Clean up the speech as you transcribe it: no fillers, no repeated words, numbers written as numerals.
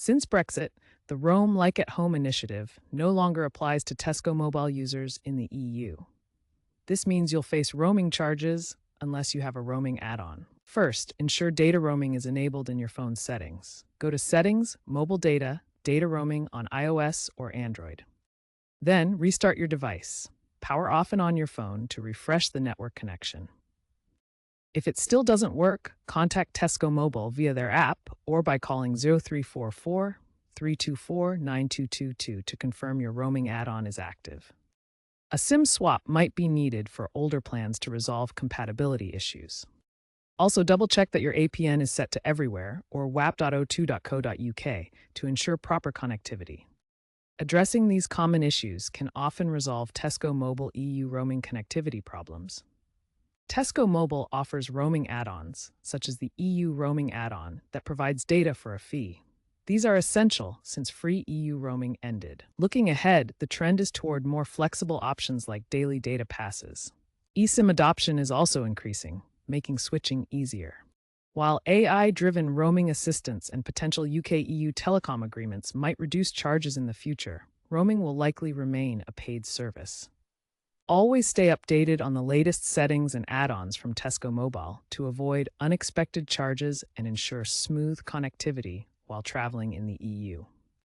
Since Brexit, the Roam Like at Home initiative no longer applies to Tesco Mobile users in the EU. This means you'll face roaming charges unless you have a roaming add-on. First, ensure data roaming is enabled in your phone's settings. Go to Settings, Mobile Data, Data Roaming on iOS or Android. Then, restart your device. Power off and on your phone to refresh the network connection. If it still doesn't work, contact Tesco Mobile via their app or by calling 0344 324 9222 to confirm your roaming add-on is active. A SIM swap might be needed for older plans to resolve compatibility issues. Also, double-check that your APN is set to everywhere or wap.o2.co.uk to ensure proper connectivity. Addressing these common issues can often resolve Tesco Mobile EU roaming connectivity problems. Tesco Mobile offers roaming add-ons, such as the EU roaming add-on that provides data for a fee. These are essential since free EU roaming ended. Looking ahead, the trend is toward more flexible options like daily data passes. eSIM adoption is also increasing, making switching easier. While AI-driven roaming assistance and potential UK-EU telecom agreements might reduce charges in the future, roaming will likely remain a paid service. Always stay updated on the latest settings and add-ons from Tesco Mobile to avoid unexpected charges and ensure smooth connectivity while traveling in the EU.